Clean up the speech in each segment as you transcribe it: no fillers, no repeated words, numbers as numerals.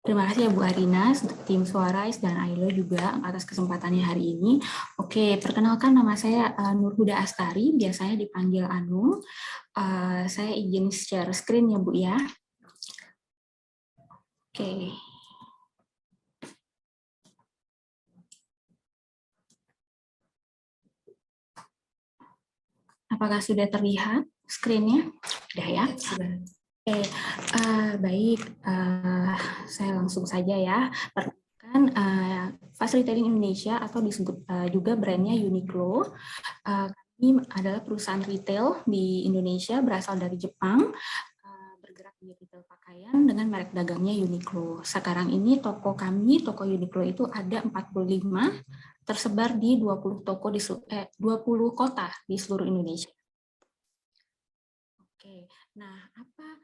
Terima kasih ya Bu Arina, tim Suarais dan Ailo juga atas kesempatannya hari ini. Oke, perkenalkan nama saya Nurhuda Astari, biasanya dipanggil Anung. Saya izin share screen ya Bu ya. Oke. Apakah sudah terlihat screen-nya? Sudah ya? Sudah. Oke, baik. Saya langsung saja ya. Perkenalkan, Facilitating Indonesia atau disebut juga brandnya Uniqlo. Kami adalah perusahaan retail di Indonesia berasal dari Jepang, bergerak di retail pakaian dengan merek dagangnya Uniqlo. Sekarang ini toko kami, toko Uniqlo itu ada 45, tersebar di 20 toko di 20 kota di seluruh Indonesia. Oke, nah apa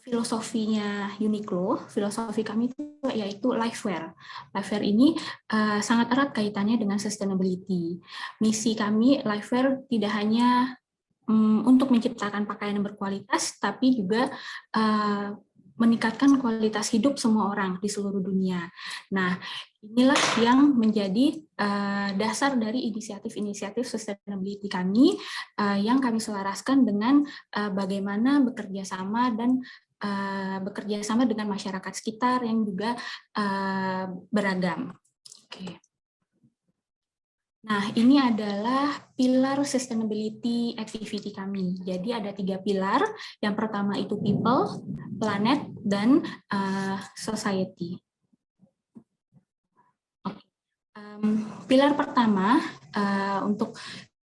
filosofinya Uniqlo? Filosofi kami itu yaitu lifewear. Lifewear ini sangat erat kaitannya dengan sustainability. Misi kami lifewear tidak hanya untuk menciptakan pakaian yang berkualitas, tapi juga meningkatkan kualitas hidup semua orang di seluruh dunia. Nah, inilah yang menjadi dasar dari inisiatif-inisiatif sustainability kami yang kami selaraskan dengan bagaimana bekerja sama dan bekerja sama dengan masyarakat sekitar yang juga beragam. Oke. Nah, ini adalah pilar sustainability activity kami. Jadi ada 3 pilar. Yang pertama itu people, planet, dan society. Pilar pertama untuk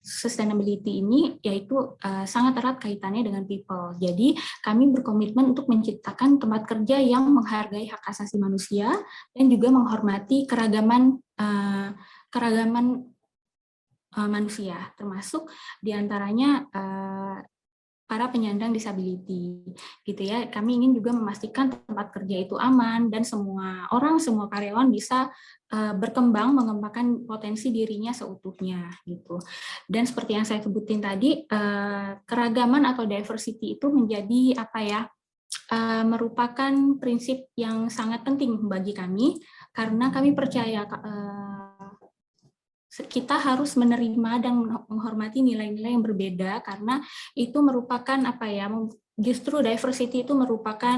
sustainability ini yaitu sangat erat kaitannya dengan people. Jadi kami berkomitmen untuk menciptakan tempat kerja yang menghargai hak asasi manusia dan juga menghormati keragaman manusia, termasuk diantaranya para penyandang disability, gitu ya. Kami ingin juga memastikan tempat kerja itu aman dan semua orang, semua karyawan bisa berkembang, mengembangkan potensi dirinya seutuhnya, gitu. Dan seperti yang saya sebutin tadi, keragaman atau diversity itu menjadi apa ya? Merupakan prinsip yang sangat penting bagi kami karena kami percaya kita harus menerima dan menghormati nilai-nilai yang berbeda karena itu merupakan apa ya, justru diversity itu merupakan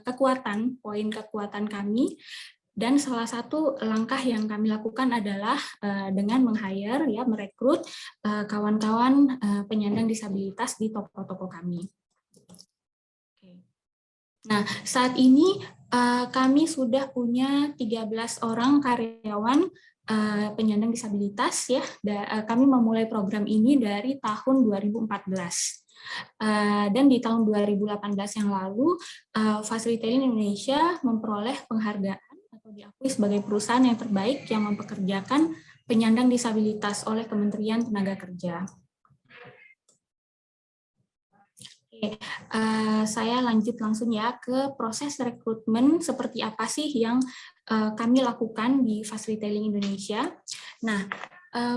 kekuatan, poin kekuatan kami, dan salah satu langkah yang kami lakukan adalah dengan meng-hire ya, merekrut kawan-kawan penyandang disabilitas di toko-toko kami. Nah, saat ini kami sudah punya 13 orang karyawan penyandang disabilitas ya. Kami memulai program ini dari tahun 2014. Dan di tahun 2018 yang lalu, Facilitating Indonesia memperoleh penghargaan atau diakui sebagai perusahaan yang terbaik yang mempekerjakan penyandang disabilitas oleh Kementerian Tenaga Kerja. Saya lanjut langsung ya ke proses rekrutmen seperti apa sih yang kami lakukan di Facilitating Indonesia. Nah,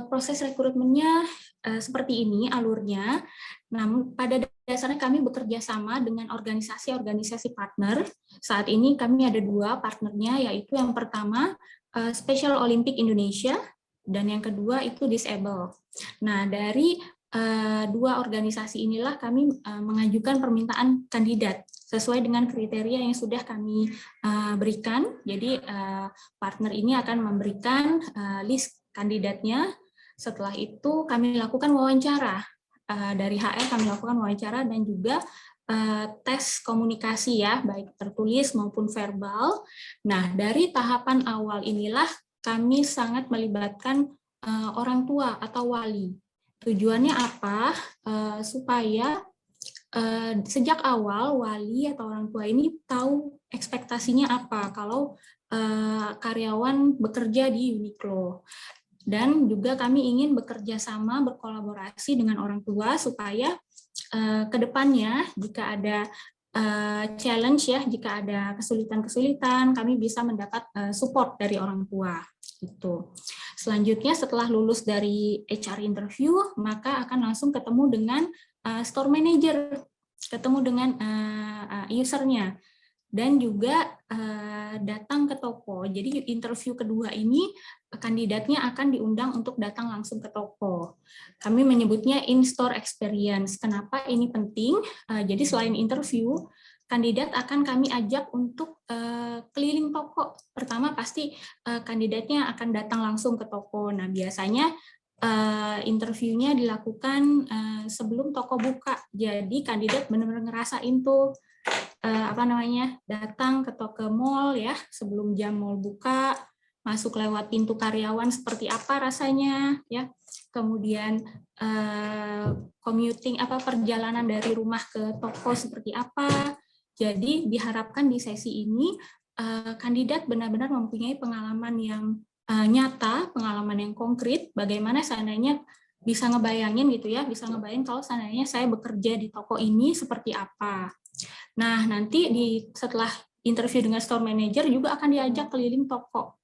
proses rekrutmennya seperti ini alurnya. Namun pada dasarnya kami bekerja sama dengan organisasi-organisasi partner. Saat ini kami ada 2 partnernya, yaitu yang pertama Special Olympic Indonesia dan yang kedua itu Disable. Nah, dari 2 organisasi inilah kami mengajukan permintaan kandidat sesuai dengan kriteria yang sudah kami berikan. Jadi partner ini akan memberikan list kandidatnya. Setelah itu kami lakukan wawancara. Dari HR kami lakukan wawancara dan juga tes komunikasi ya, baik tertulis maupun verbal. Nah, dari tahapan awal inilah kami sangat melibatkan orang tua atau wali. Tujuannya apa? Supaya sejak awal wali atau orang tua ini tahu ekspektasinya apa kalau karyawan bekerja di Uniqlo. Dan juga kami ingin bekerja sama, berkolaborasi dengan orang tua supaya ke depannya jika ada challenge ya, jika ada kesulitan-kesulitan, kami bisa mendapat support dari orang tua. Gitu. Selanjutnya setelah lulus dari HR interview, maka akan langsung ketemu dengan store manager, ketemu dengan usernya, dan juga datang ke toko. Jadi interview kedua ini kandidatnya akan diundang untuk datang langsung ke toko. Kami menyebutnya in-store experience. Kenapa ini penting? Jadi selain interview, kandidat akan kami ajak untuk keliling toko. Pertama pasti kandidatnya akan datang langsung ke toko. Nah, biasanya interviewnya dilakukan sebelum toko buka. Jadi kandidat benar-benar ngerasain tuh datang ke toko mall ya sebelum jam mall buka, masuk lewat pintu karyawan seperti apa rasanya ya. Kemudian commuting perjalanan dari rumah ke toko seperti apa. Jadi diharapkan di sesi ini kandidat benar-benar mempunyai pengalaman yang nyata, pengalaman yang konkret, bagaimana seandainya bisa ngebayangin gitu ya, bisa ngebayangin kalau seandainya saya bekerja di toko ini seperti apa. Nah, nanti setelah interview dengan store manager juga akan diajak keliling toko.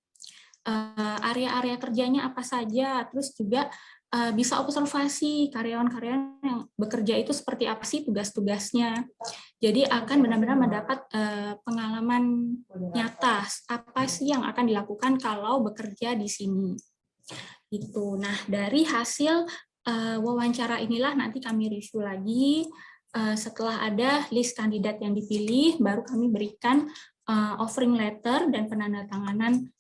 Area-area kerjanya apa saja, terus juga bisa observasi karyawan-karyawan yang bekerja itu seperti apa sih tugas-tugasnya. Jadi akan benar-benar mendapat pengalaman nyata apa sih yang akan dilakukan kalau bekerja di sini. Gitu. Nah, dari hasil wawancara inilah nanti kami review lagi. Setelah ada list kandidat yang dipilih, baru kami berikan offering letter dan penandatanganan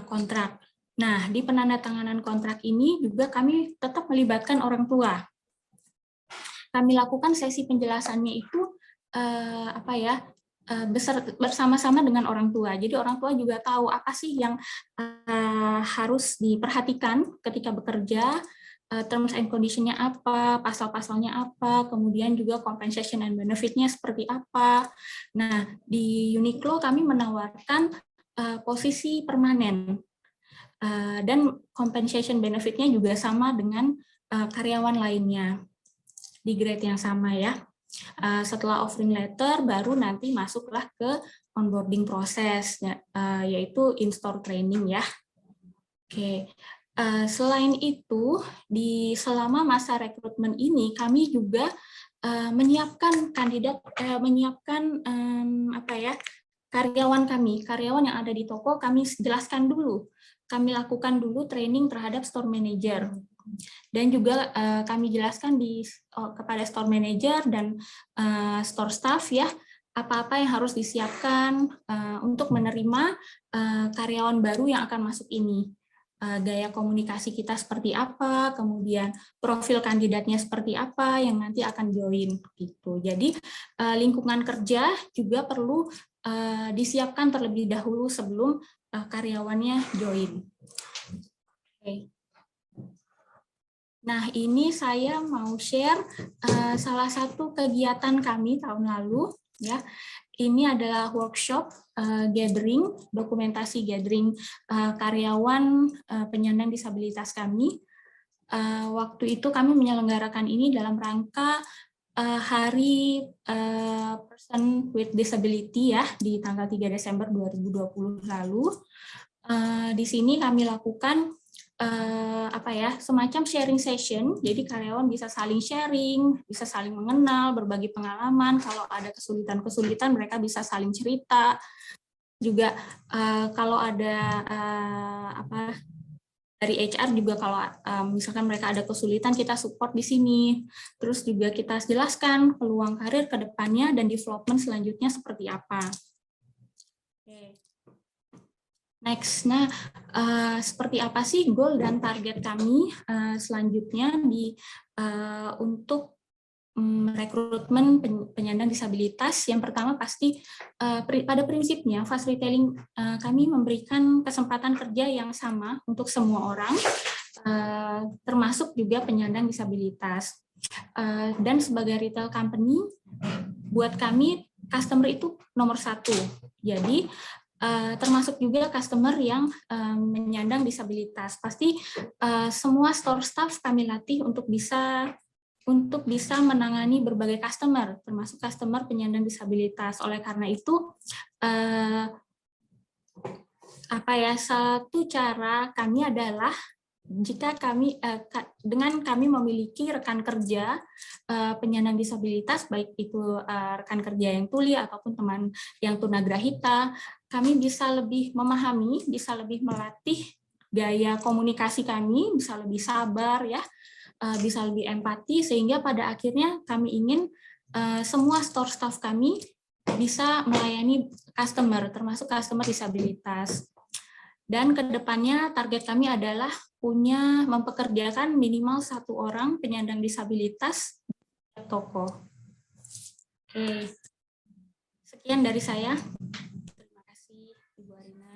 kontrak. Nah, di penandatanganan kontrak ini juga kami tetap melibatkan orang tua. Kami lakukan sesi penjelasannya itu bersama-sama dengan orang tua. Jadi orang tua juga tahu apa sih yang harus diperhatikan ketika bekerja, terms and condition-nya apa, pasal-pasalnya apa, kemudian juga compensation and benefit-nya seperti apa. Nah, di Uniqlo kami menawarkan posisi permanen dan compensation benefit-nya juga sama dengan karyawan lainnya di grade yang sama ya. Setelah offering letter baru nanti masuklah ke onboarding proses yaitu in-store training ya. Oke. Selain itu selama masa rekrutmen ini kami juga menyiapkan karyawan yang ada di toko. Kami jelaskan dulu, kami lakukan dulu training terhadap store manager. Dan juga kami jelaskan kepada store manager dan store staff ya, apa-apa yang harus disiapkan untuk menerima karyawan baru yang akan masuk ini. Gaya komunikasi kita seperti apa, kemudian profil kandidatnya seperti apa yang nanti akan join gitu. Jadi lingkungan kerja juga perlu disiapkan terlebih dahulu sebelum karyawannya join. Oke. Nah, ini saya mau share salah satu kegiatan kami tahun lalu ya. Ini adalah workshop gathering, dokumentasi gathering karyawan penyandang disabilitas kami. Waktu itu kami menyelenggarakan ini dalam rangka Hari Person with Disability ya di tanggal 3 Desember 2020 lalu. Di sini kami lakukan semacam sharing session. Jadi karyawan bisa saling sharing, bisa saling mengenal, berbagi pengalaman. Kalau ada kesulitan-kesulitan mereka bisa saling cerita. Juga kalau ada dari HR juga kalau misalkan mereka ada kesulitan kita support di sini. Terus juga kita jelaskan peluang karir ke depannya dan development selanjutnya seperti apa. Oke. Next, nah seperti apa sih goal dan target kami selanjutnya untuk rekrutmen penyandang disabilitas? Yang pertama pasti pada prinsipnya fast retailing kami memberikan kesempatan kerja yang sama untuk semua orang, termasuk juga penyandang disabilitas. Dan sebagai retail company, buat kami customer itu nomor satu. Jadi termasuk juga customer yang menyandang disabilitas. Pasti semua store staff kami latih untuk bisa menangani berbagai customer, termasuk customer penyandang disabilitas. Oleh karena itu, satu cara kami adalah jika dengan kami memiliki rekan kerja penyandang disabilitas, baik itu rekan kerja yang tuli ataupun teman yang tunagrahita, kami bisa lebih memahami, bisa lebih melatih gaya komunikasi kami, bisa lebih sabar ya, bisa lebih empati, sehingga pada akhirnya kami ingin semua store staff kami bisa melayani customer, termasuk customer disabilitas. Dan kedepannya target kami adalah mempekerjakan minimal 1 orang penyandang disabilitas di toko. Oke, sekian dari saya. Terima kasih, Ibu Arina.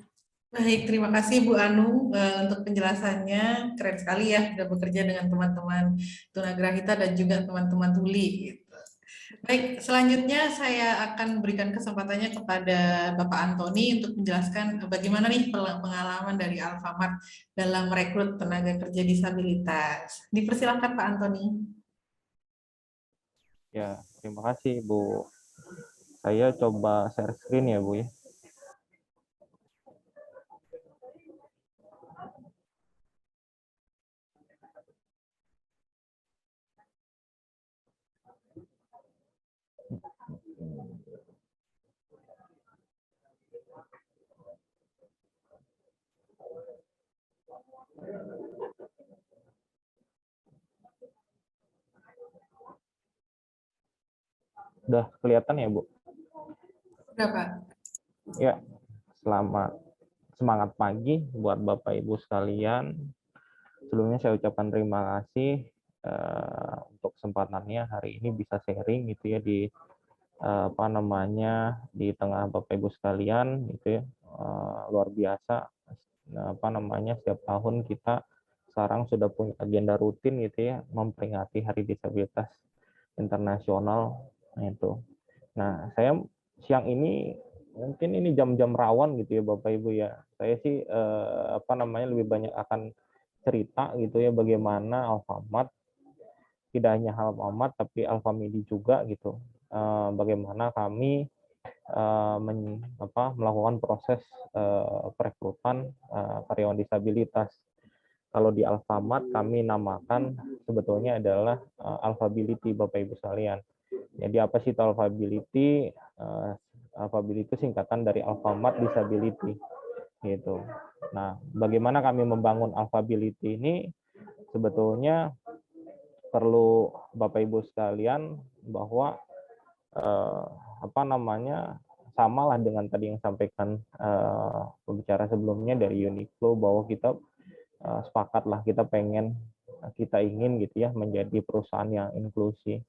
Baik, terima kasih Bu Anu untuk penjelasannya. Keren sekali ya, sudah bekerja dengan teman-teman tunagrahita dan juga teman-teman tuli. Gitu. Baik, selanjutnya saya akan berikan kesempatannya kepada Bapak Antoni untuk menjelaskan bagaimana nih pengalaman dari Alfamart dalam merekrut tenaga kerja disabilitas. Dipersilakan Pak Antoni. Ya, terima kasih Bu. Saya coba share screen ya Bu ya. Udah kelihatan ya Bu? Sudah Pak. Ya, semangat pagi buat Bapak Ibu sekalian. Sebelumnya saya ucapkan terima kasih untuk kesempatannya hari ini bisa sharing gitu ya di di tengah Bapak Ibu sekalian gitu ya. Luar biasa setiap tahun kita sekarang sudah punya agenda rutin gitu ya memperingati Hari Disabilitas Internasional itu. Nah, saya siang ini mungkin ini jam-jam rawan gitu ya Bapak Ibu ya. Saya sih lebih banyak akan cerita gitu ya bagaimana Alfamart, tidak hanya Alfamart tapi Alfamidi juga gitu. Bagaimana kami melakukan proses perekrutan karyawan disabilitas. Kalau di Alfamart kami namakan sebetulnya adalah Alfability Bapak Ibu sekalian. Jadi apa sih itu Alfability? Alfability itu singkatan dari Alfamart Disability gitu. Nah, bagaimana kami membangun Alfability ini sebetulnya perlu Bapak Ibu sekalian bahwa samalah dengan tadi yang sampaikan pembicara sebelumnya dari Uniqlo bahwa kita sepakatlah kita ingin gitu ya menjadi perusahaan yang inklusif.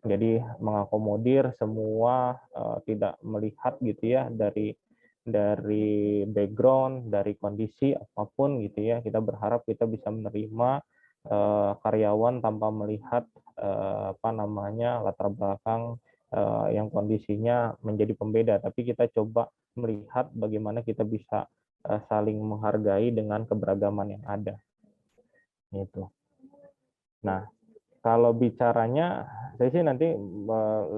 Jadi mengakomodir semua, tidak melihat gitu ya dari background, dari kondisi apapun gitu ya. Kita berharap kita bisa menerima karyawan tanpa melihat latar belakang yang kondisinya menjadi pembeda, tapi kita coba melihat bagaimana kita bisa saling menghargai dengan keberagaman yang ada. Gitu. Nah, kalau bicaranya, saya sih nanti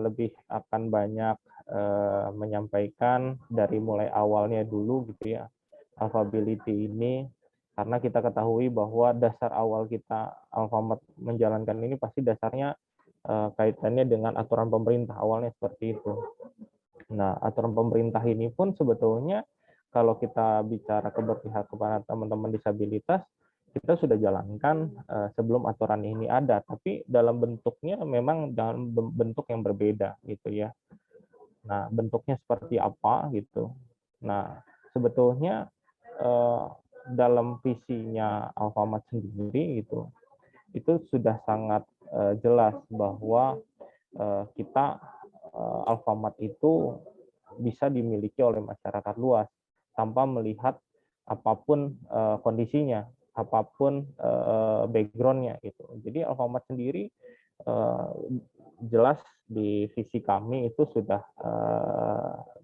lebih akan banyak menyampaikan dari mulai awalnya dulu gitu ya, Alfability ini, karena kita ketahui bahwa dasar awal kita Alfamart menjalankan ini pasti dasarnya kaitannya dengan aturan pemerintah awalnya seperti itu. Nah, aturan pemerintah ini pun sebetulnya kalau kita bicara keberpihak kepada teman-teman disabilitas, kita sudah jalankan sebelum aturan ini ada, tapi dalam bentuknya memang dalam bentuk yang berbeda gitu ya. Nah, bentuknya seperti apa gitu. Nah, sebetulnya dalam visinya Alfamart sendiri gitu, itu sudah sangat jelas bahwa kita Alfamart itu bisa dimiliki oleh masyarakat luas tanpa melihat apapun kondisinya, apapun background-nya gitu. Jadi Alfamart sendiri jelas di visi kami itu sudah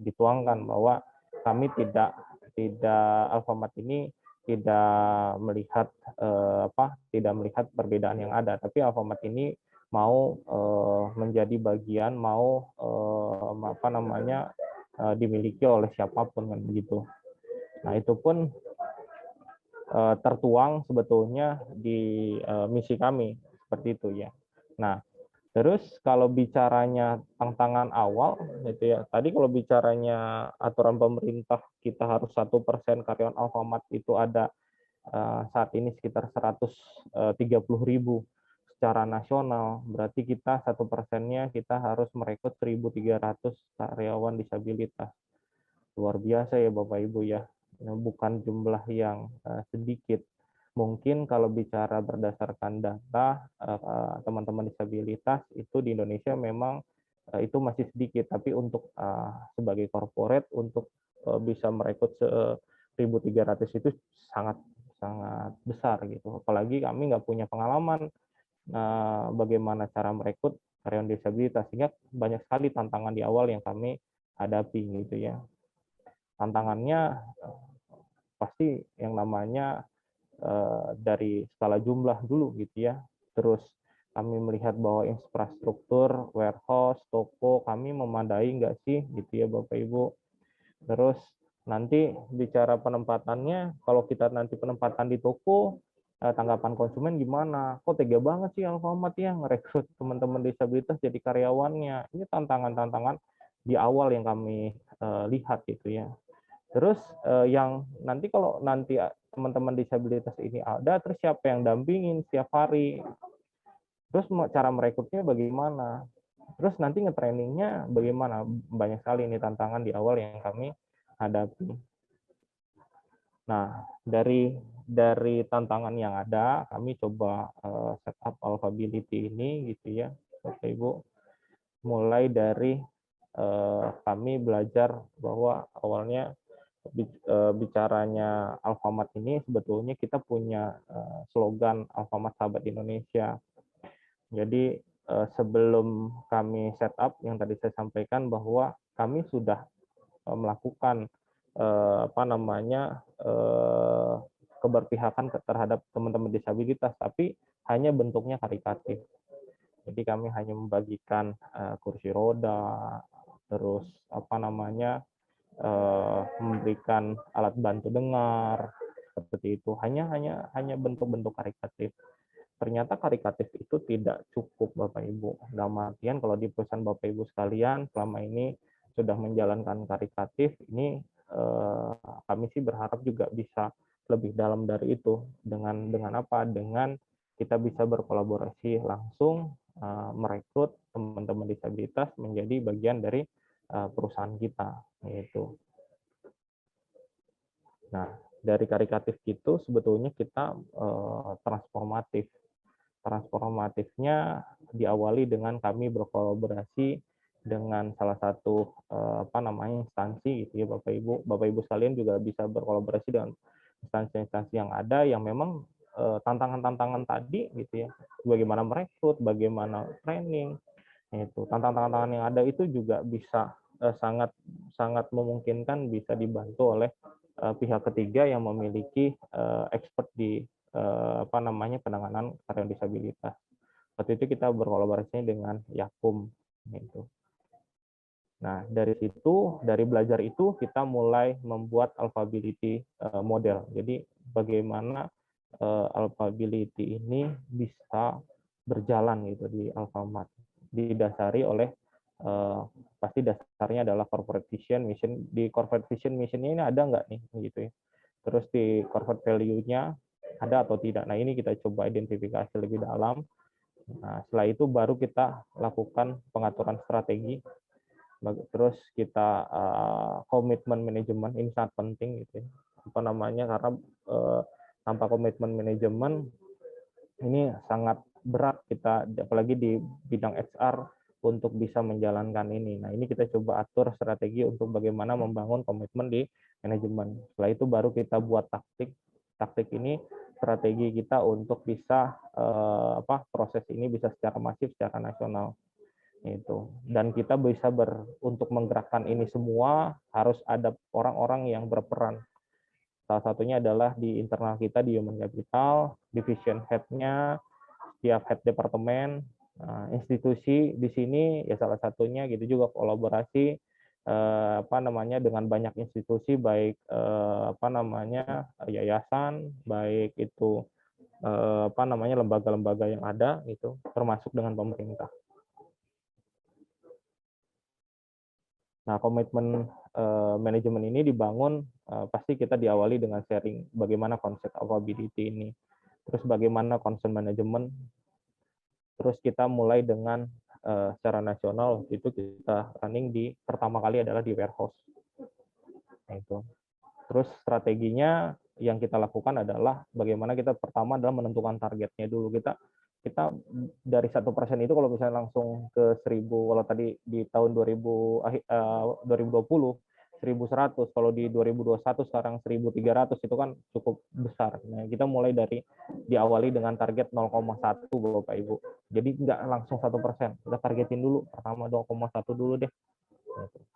dituangkan bahwa kami tidak Alfamart ini tidak melihat tidak melihat perbedaan yang ada, tapi Alfamart ini mau menjadi bagian, mau dimiliki oleh siapapun kan begitu. Nah, itu pun tertuang sebetulnya di misi kami seperti itu ya. Nah, terus kalau bicaranya tantangan awal, gitu ya. Tadi kalau bicaranya aturan pemerintah kita harus 1% karyawan Alfamart itu ada saat ini sekitar 130.000 secara nasional. Berarti kita 1%-nya kita harus merekrut 1.300 karyawan disabilitas. Luar biasa ya Bapak Ibu ya. Bukan jumlah yang sedikit. Mungkin kalau bicara berdasarkan data teman-teman disabilitas itu di Indonesia memang itu masih sedikit, tapi untuk sebagai corporate untuk bisa merekrut 1.300 itu sangat sangat besar gitu. Apalagi kami nggak punya pengalaman bagaimana cara merekrut karyawan disabilitas, sehingga banyak sekali tantangan di awal yang kami hadapi gitu ya. Tantangannya pasti yang namanya dari skala jumlah dulu gitu ya. Terus kami melihat bahwa infrastruktur, warehouse, toko kami memadai nggak sih gitu ya Bapak Ibu. Terus nanti bicara penempatannya, kalau kita nanti penempatan di toko, tanggapan konsumen gimana? Kok tega banget sih Alfamart ya ngerekrut teman-teman disabilitas jadi karyawannya. Ini tantangan-tantangan di awal yang kami lihat gitu ya. Terus yang nanti kalau nanti teman-teman disabilitas ini ada, terus siapa yang dampingin setiap hari? Terus cara merekrutnya bagaimana? Terus nanti nge-trainingnya bagaimana? Banyak sekali ini tantangan di awal yang kami hadapi. Nah, dari tantangan yang ada, kami coba setup Alfability ini gitu ya, Bapak Ibu. Mulai dari kami belajar bahwa awalnya bicaranya Alfamart ini sebetulnya kita punya slogan Alfamart Sahabat Indonesia. Jadi sebelum kami setup yang tadi saya sampaikan bahwa kami sudah melakukan keberpihakan terhadap teman-teman disabilitas, tapi hanya bentuknya karitatif. Jadi kami hanya membagikan kursi roda, terus memberikan alat bantu dengar seperti itu. Hanya bentuk-bentuk karitatif. Ternyata karitatif itu tidak cukup Bapak Ibu. Dalam artian kalau di perusahaan Bapak Ibu sekalian selama ini sudah menjalankan karitatif, ini kami sih berharap juga bisa lebih dalam dari itu. Dengan apa? Dengan kita bisa berkolaborasi langsung merekrut teman-teman disabilitas menjadi bagian dari perusahaan kita, yaitu. Nah, dari karitatif itu sebetulnya kita transformatif. Transformatifnya diawali dengan kami berkolaborasi dengan salah satu instansi gitu ya Bapak Ibu sekalian juga bisa berkolaborasi dengan instansi-instansi yang ada yang memang tantangan-tantangan tadi gitu ya, bagaimana merekrut, bagaimana training, itu tantangan-tantangan yang ada itu juga bisa sangat sangat memungkinkan bisa dibantu oleh pihak ketiga yang memiliki expert di penanganan karyawan disabilitas. Waktu itu kita berkolaborasi dengan Yakum gitu. Nah, dari situ, dari belajar itu kita mulai membuat Alfability model. Jadi bagaimana Alfability ini bisa berjalan gitu di Alfamart. Didasari oleh pasti dasarnya adalah corporate vision, mission. Di corporate vision, missionnya ini ada nggak nih gitu ya. Terus di corporate value-nya ada atau tidak. Nah, ini kita coba identifikasi lebih dalam. Nah, setelah itu baru kita lakukan pengaturan strategi. Terus kita komitmen manajemen, ini sangat penting gitu ya. Karena tanpa komitmen manajemen ini sangat berat kita, apalagi di bidang HR untuk bisa menjalankan ini. Nah, ini kita coba atur strategi untuk bagaimana membangun komitmen di manajemen. Setelah itu baru kita buat taktik. Taktik ini strategi kita untuk bisa proses ini bisa secara masif, secara nasional. Itu. Dan kita bisa untuk menggerakkan ini semua harus ada orang-orang yang berperan. Salah satunya adalah di internal kita di Human Capital, division head-nya, setiap head departemen, institusi di sini ya salah satunya gitu juga kolaborasi apa namanya, dengan banyak institusi, baik apa namanya, yayasan, baik itu apa namanya, lembaga-lembaga yang ada itu, termasuk dengan pemerintah. Nah, komitmen manajemen ini dibangun pasti kita diawali dengan sharing bagaimana konsep availability ini, terus bagaimana concern manajemen, terus kita mulai dengan secara nasional itu kita running di pertama kali adalah di warehouse. Nah, itu. Terus strateginya yang kita lakukan adalah bagaimana kita pertama adalah menentukan targetnya dulu. Kita dari 1% itu kalau misalnya langsung ke 1000, kalau tadi di tahun 2020 1100, kalau di 2021 sekarang 1300, itu kan cukup besar. Nah, kita mulai dari diawali dengan target 0,1 Bapak Ibu. Jadi nggak langsung 1%, kita targetin dulu pertama 0,1 dulu deh.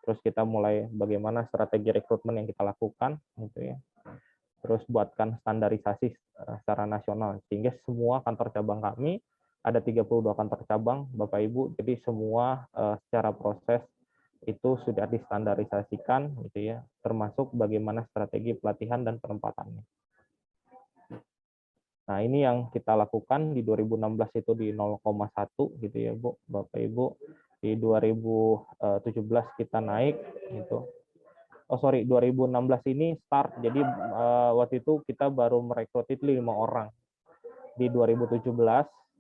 Terus kita mulai bagaimana strategi rekrutmen yang kita lakukan gitu ya. Terus buatkan standarisasi secara nasional sehingga semua kantor cabang kami ada 32 kantor cabang Bapak Ibu, jadi semua secara proses itu sudah distandarisasikan gitu ya, termasuk bagaimana strategi pelatihan dan penempatannya. Nah, ini yang kita lakukan di 2016 itu di 0,1 gitu ya Bu, Bapak Ibu. Di 2017 kita naik gitu. 2016 ini start, jadi waktu itu kita baru merekrut itu 5 orang. Di 2017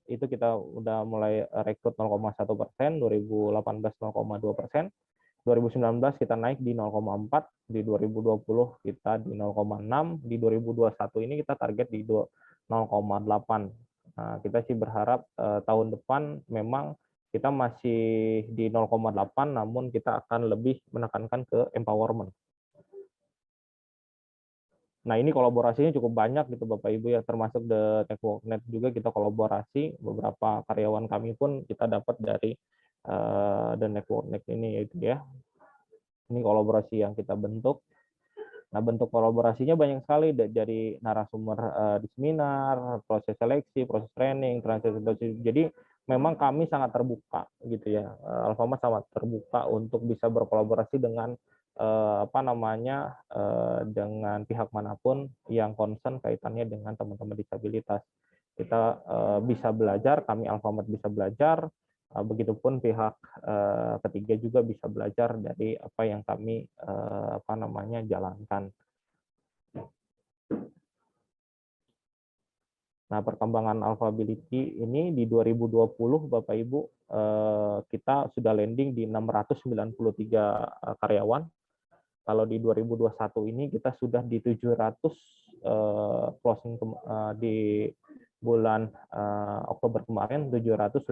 itu kita udah mulai rekrut 0,1%, 2018 0,2%, 2019 kita naik di 0,4, di 2020 kita di 0,6, di 2021 ini kita target di 0,8. Nah, kita sih berharap tahun depan memang kita masih di 0,8, namun kita akan lebih menekankan ke empowerment. Nah, ini kolaborasinya cukup banyak gitu Bapak Ibu ya, termasuk The Networknet juga kita kolaborasi, beberapa karyawan kami pun kita dapat dari The Networknet ini gitu ya. Ini kolaborasi yang kita bentuk. Nah, bentuk kolaborasinya banyak sekali dari narasumber di seminar, proses seleksi, proses training, transaksi. Jadi memang kami sangat terbuka gitu ya. Alfamart sangat terbuka untuk bisa berkolaborasi dengan apa namanya dengan pihak manapun yang concern kaitannya dengan teman-teman disabilitas. Kita bisa belajar, kami Alfamart bisa belajar, begitupun pihak ketiga juga bisa belajar dari apa yang kami apa namanya jalankan. Nah, perkembangan Alfability ini di 2020 Bapak Ibu kita sudah landing di 693 karyawan. Kalau di 2021 ini kita sudah di 700 closing di bulan Oktober kemarin 753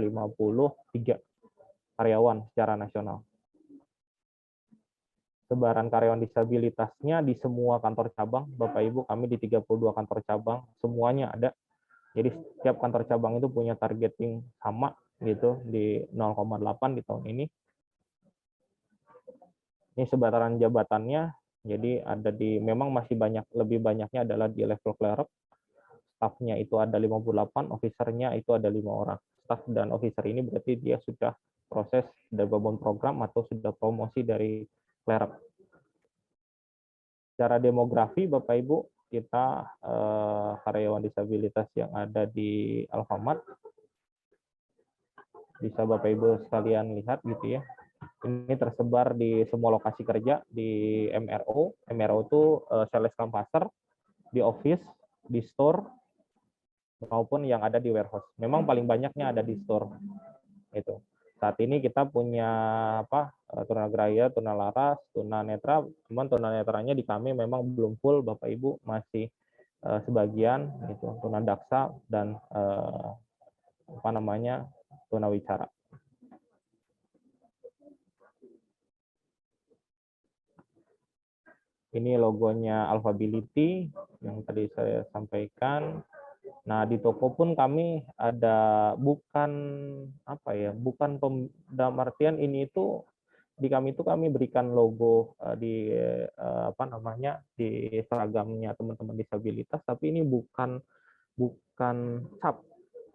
karyawan secara nasional. Sebaran karyawan disabilitasnya di semua kantor cabang, Bapak Ibu, kami di 32 kantor cabang, semuanya ada. Jadi setiap kantor cabang itu punya targeting sama gitu di 0,8 di tahun ini. Ini sebaran jabatannya, jadi ada di, memang masih banyak, lebih banyaknya adalah di level clerk. Staffnya itu ada 58, officernya itu ada 5 orang. Staff dan officer ini berarti dia sudah proses development program atau sudah promosi dari clerk. Secara demografi, Bapak Ibu, kita karyawan disabilitas yang ada di Alfamart, bisa Bapak Ibu sekalian lihat gitu ya. Ini tersebar di semua lokasi kerja, di MRO. MRO itu sales compasser, di office, di store, maupun yang ada di warehouse. Memang paling banyaknya ada di store. Itu. Saat ini kita punya apa? Tunagrahita, tunalaras, tunanetra, cuman tunanetranya di kami memang belum full, Bapak Ibu, masih sebagian gitu, tunadaksa dan apa namanya? Tunawicara. Ini logonya Alfability yang tadi saya sampaikan. Nah, di toko pun kami ada bukan apa ya, bukan dalam artian ini itu di kami itu kami berikan logo di apa namanya di seragamnya teman-teman disabilitas, tapi ini bukan cap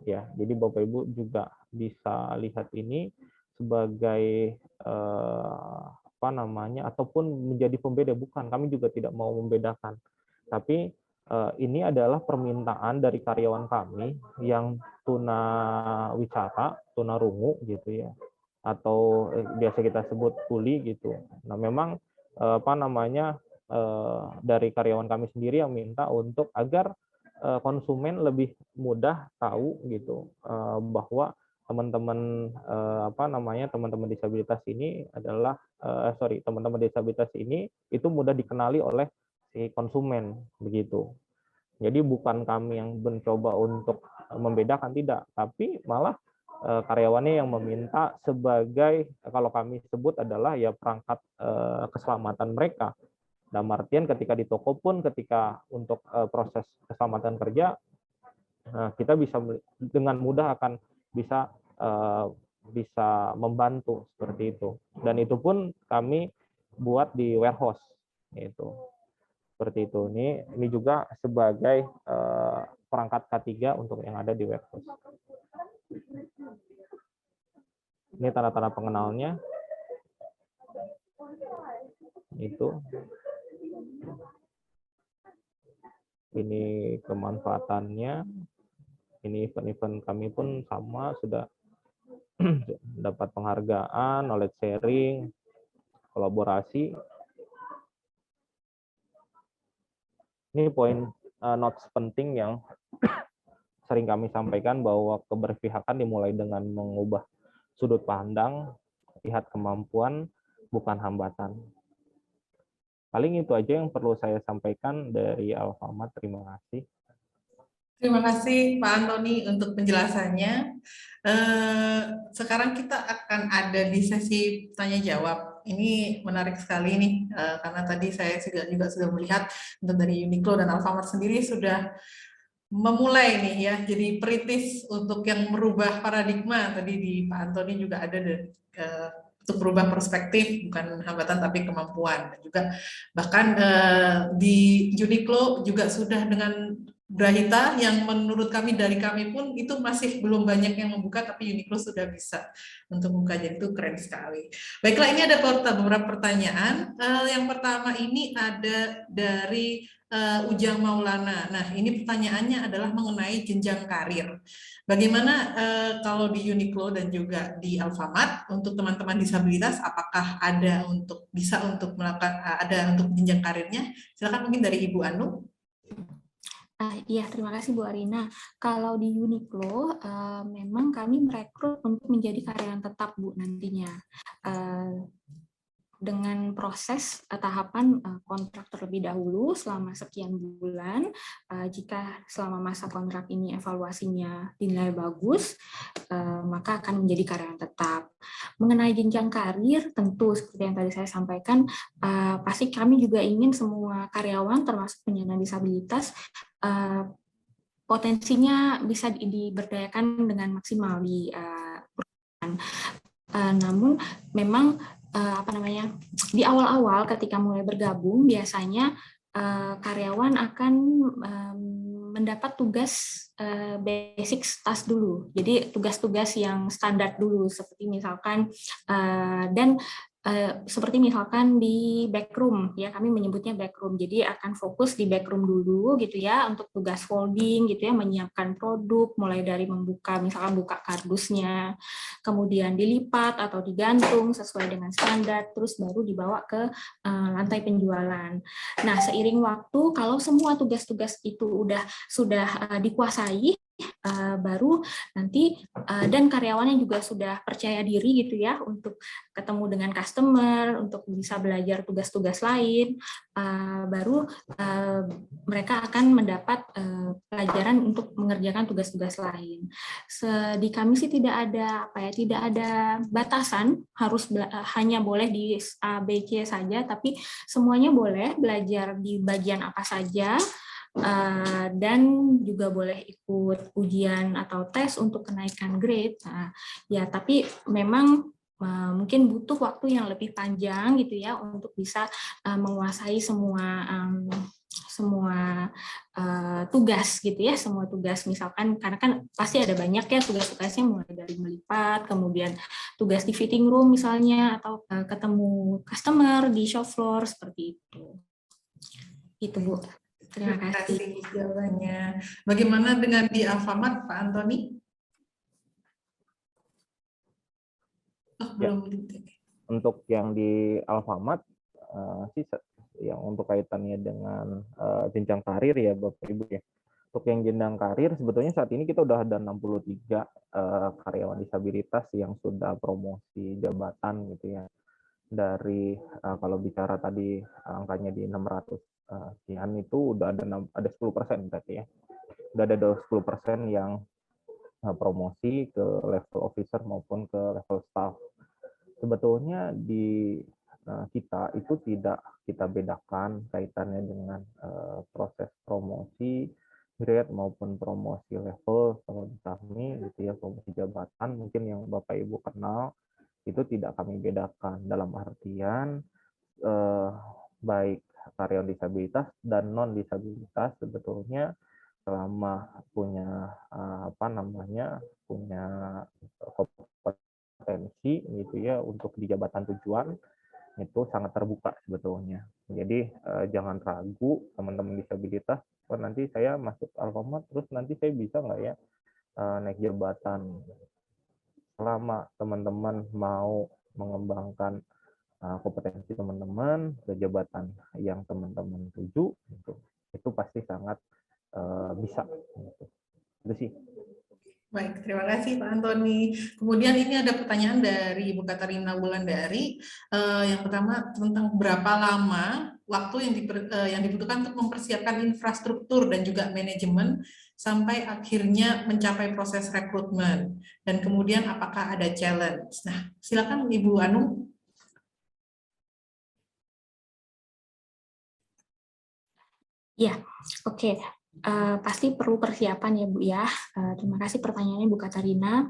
ya. Jadi Bapak Ibu juga bisa lihat ini sebagai ataupun menjadi pembeda, bukan, kami juga tidak mau membedakan, tapi ini adalah permintaan dari karyawan kami yang tunawicara, tunarungu gitu ya, atau biasa kita sebut kuli gitu. Nah, memang dari karyawan kami sendiri yang minta untuk agar konsumen lebih mudah tahu gitu bahwa teman-teman teman-teman disabilitas ini adalah teman-teman disabilitas ini itu mudah dikenali oleh si konsumen begitu. Jadi bukan kami yang mencoba untuk membedakan, tidak, tapi malah karyawannya yang meminta sebagai, kalau kami sebut adalah ya perangkat keselamatan mereka. Dalam artian ketika di toko pun, ketika untuk proses keselamatan kerja, kita bisa dengan mudah akan bisa membantu seperti itu. Dan itu pun kami buat di warehouse itu. Seperti itu. Ini juga sebagai perangkat K3 untuk yang ada di warehouse. Ini tanda-tanda pengenalnya. Itu. Ini kemanfaatannya. Ini event-event kami pun sama, sudah dapat penghargaan, knowledge sharing, kolaborasi. Ini poin notes penting yang sering kami sampaikan, bahwa keberpihakan dimulai dengan mengubah sudut pandang, lihat kemampuan, bukan hambatan. Paling itu aja yang perlu saya sampaikan dari Alfamart. Terima kasih. Terima kasih Pak Antoni untuk penjelasannya. Sekarang kita akan ada di sesi tanya jawab. Ini menarik sekali nih, karena tadi saya juga sudah melihat untuk dari Uniqlo dan Alfamart sendiri sudah memulai nih ya, jadi perintis untuk yang merubah paradigma. Tadi di Pak Antoni juga ada untuk berubah perspektif, bukan hambatan tapi kemampuan. Dan juga bahkan di Uniqlo juga sudah dengan Grahita, yang menurut kami, dari kami pun itu masih belum banyak yang membuka, tapi Uniqlo sudah bisa untuk membuka, jadi itu keren sekali. Baiklah, ini ada beberapa pertanyaan. Yang pertama ini ada dari Ujang Maulana. Nah, ini pertanyaannya adalah mengenai jenjang karir. Bagaimana kalau di Uniqlo dan juga di Alfamart untuk teman-teman disabilitas, apakah ada bisa untuk melakukan untuk jenjang karirnya? Silakan mungkin dari Ibu Anu. Iya, terima kasih Bu Arina. Kalau di Uniqlo, memang kami merekrut untuk menjadi karyawan tetap Bu nantinya. Dengan proses tahapan kontrak terlebih dahulu selama sekian bulan. Jika selama masa kontrak ini evaluasinya dinilai bagus, maka akan menjadi karyawan tetap. Mengenai jenjang karir, tentu seperti yang tadi saya sampaikan, pasti kami juga ingin semua karyawan termasuk penyandang disabilitas potensinya bisa diberdayakan dengan maksimal di perusahaan. Namun memang di awal-awal ketika mulai bergabung, biasanya karyawan akan mendapat tugas basic task dulu. Jadi tugas-tugas yang standar dulu, seperti misalkan seperti misalkan di backroom, ya kami menyebutnya backroom. Jadi akan fokus di backroom dulu gitu ya, untuk tugas folding gitu ya, menyiapkan produk mulai dari membuka, misalkan buka kardusnya, kemudian dilipat atau digantung sesuai dengan standar, terus baru dibawa ke lantai penjualan. Nah, seiring waktu kalau semua tugas-tugas itu sudah dikuasai, baru nanti dan karyawannya juga sudah percaya diri gitu ya untuk ketemu dengan customer, untuk bisa belajar tugas-tugas lain, baru mereka akan mendapat pelajaran untuk mengerjakan tugas-tugas lain. Di kami sih tidak ada batasan harus hanya boleh di A, B, C saja, tapi semuanya boleh belajar di bagian apa saja. Dan juga boleh ikut ujian atau tes untuk kenaikan grade. Ya, tapi memang mungkin butuh waktu yang lebih panjang gitu ya untuk bisa menguasai semua tugas gitu ya, misalkan, karena kan pasti ada banyak ya tugas-tugasnya, mulai dari melipat, kemudian tugas di fitting room misalnya, atau ketemu customer di shop floor, seperti itu. Itu Bu. Terima kasih jawabannya. Bagaimana dengan di Alfamart, Pak Antoni? Oh, Ya. belum. Untuk yang di Alfamart sih yang untuk kaitannya dengan jenjang karir ya Bapak Ibu ya. Untuk yang jenjang karir sebetulnya saat ini kita udah ada 63 karyawan disabilitas yang sudah promosi jabatan gitu ya. Dari kalau bicara tadi angkanya di 600 sekian itu udah ada 10% berarti ya. Udah ada 10% yang promosi ke level officer maupun ke level staff. Sebetulnya di kita itu tidak kita bedakan kaitannya dengan proses promosi grade maupun promosi level. Kalau di kami gitu ya, promosi jabatan mungkin yang Bapak Ibu kenal itu tidak kami bedakan, dalam artian baik karyawan disabilitas dan non disabilitas sebetulnya selama punya punya kompetensi gitu ya untuk di jabatan tujuan itu sangat terbuka sebetulnya. Jadi jangan ragu teman-teman disabilitas, nanti saya masuk Alfamart terus nanti saya bisa nggak ya naik jabatan. Selama teman-teman mau mengembangkan kompetensi teman-teman ke jabatan yang teman-teman tuju, itu pasti sangat bisa. Itu sih. Baik, terima kasih Pak Antoni. Kemudian ini ada pertanyaan dari Ibu Katarina Wulandari. Yang pertama tentang berapa lama waktu yang dibutuhkan untuk mempersiapkan infrastruktur dan juga manajemen sampai akhirnya mencapai proses rekrutmen. Dan kemudian apakah ada challenge? Nah, silakan Ibu Anung. Ya, oke. Pasti perlu persiapan ya Bu ya. Terima kasih pertanyaannya Bu Katarina.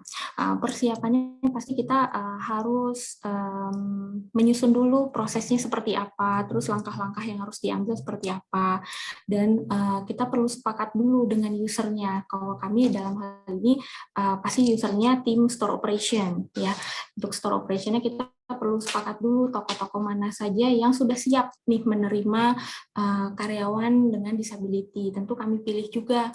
Persiapannya pasti kita harus menyusun dulu prosesnya seperti apa, terus langkah-langkah yang harus diambil seperti apa, dan kita perlu sepakat dulu dengan usernya. Kalau kami dalam hal ini pasti usernya tim store operation ya. Untuk store operationnya kita perlu sepakat dulu tokoh-tokoh mana saja yang sudah siap nih menerima karyawan dengan disability. Tentu kami pilih juga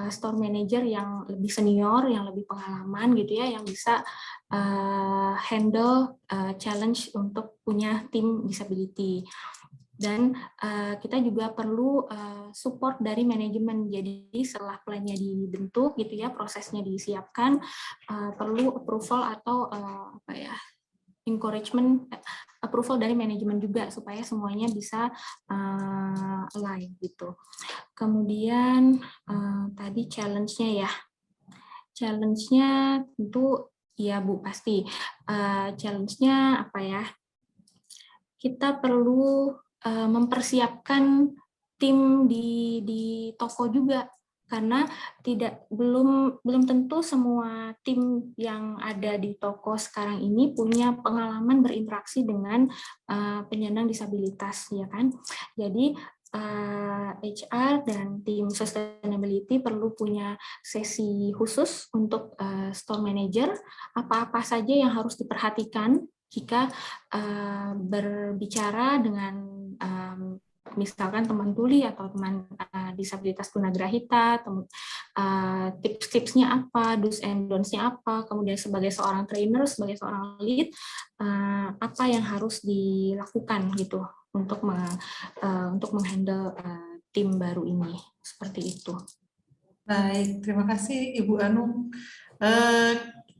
store manager yang lebih senior, yang lebih pengalaman gitu ya, yang bisa handle challenge untuk punya tim disability. Dan kita juga perlu support dari manajemen. Jadi setelah plan-nya dibentuk gitu ya, prosesnya disiapkan, perlu approval atau encouragement, approval dari manajemen juga supaya semuanya bisa align gitu. Kemudian tadi challenge-nya ya. Challenge-nya tentu ya Bu pasti. Challenge-nya apa ya? Kita perlu mempersiapkan tim di toko juga, karena belum tentu semua tim yang ada di toko sekarang ini punya pengalaman berinteraksi dengan penyandang disabilitas, ya kan? Jadi HR dan tim sustainability perlu punya sesi khusus untuk store manager, apa-apa saja yang harus diperhatikan jika berbicara dengan misalkan teman tuli atau teman disabilitas tunagrahita, tips-tipsnya apa, do's and don'ts-nya apa, kemudian sebagai seorang trainer, sebagai seorang lead, apa yang harus dilakukan gitu untuk menghandle tim baru ini, seperti itu. Baik, terima kasih Ibu Anung.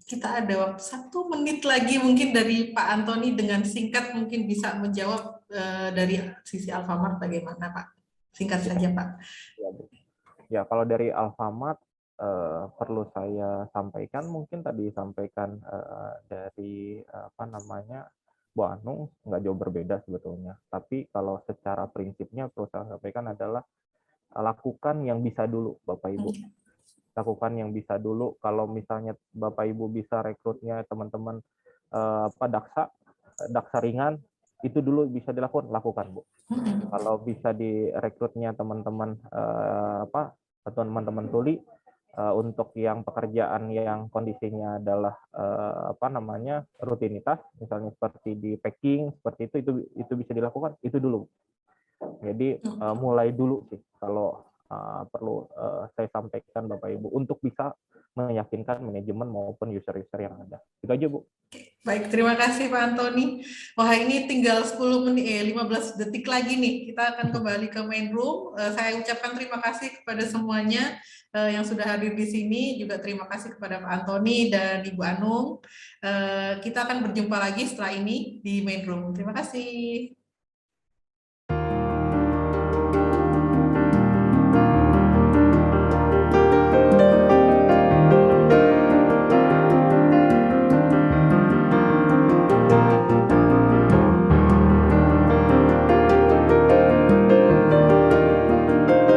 Kita ada waktu 1 menit lagi mungkin dari Pak Antoni, dengan singkat mungkin bisa menjawab dari sisi Alfamart bagaimana Pak? Singkat saja Pak. Ya, kalau dari Alfamart perlu saya sampaikan, mungkin tadi sampaikan dari Bu Anung nggak jauh berbeda sebetulnya. Tapi kalau secara prinsipnya perlu saya sampaikan adalah lakukan yang bisa dulu Bapak Ibu. Lakukan yang bisa dulu. Kalau misalnya Bapak Ibu bisa rekrutnya teman-teman daksa ringan, itu dulu bisa dilakukan, lakukan Bu. Kalau bisa direkrutnya teman-teman tuli, Untuk yang pekerjaan yang kondisinya adalah rutinitas, misalnya seperti di packing seperti itu bisa dilakukan itu dulu. Jadi mulai dulu sih kalau perlu saya sampaikan Bapak Ibu untuk bisa meyakinkan manajemen maupun user-user yang ada. Itu aja Bu. Baik, terima kasih Pak Antoni. Wah, ini tinggal 15 detik lagi nih. Kita akan kembali ke main room. Saya ucapkan terima kasih kepada semuanya yang sudah hadir di sini. Juga terima kasih kepada Pak Antoni dan Ibu Anung. Kita akan berjumpa lagi setelah ini di main room. Terima kasih.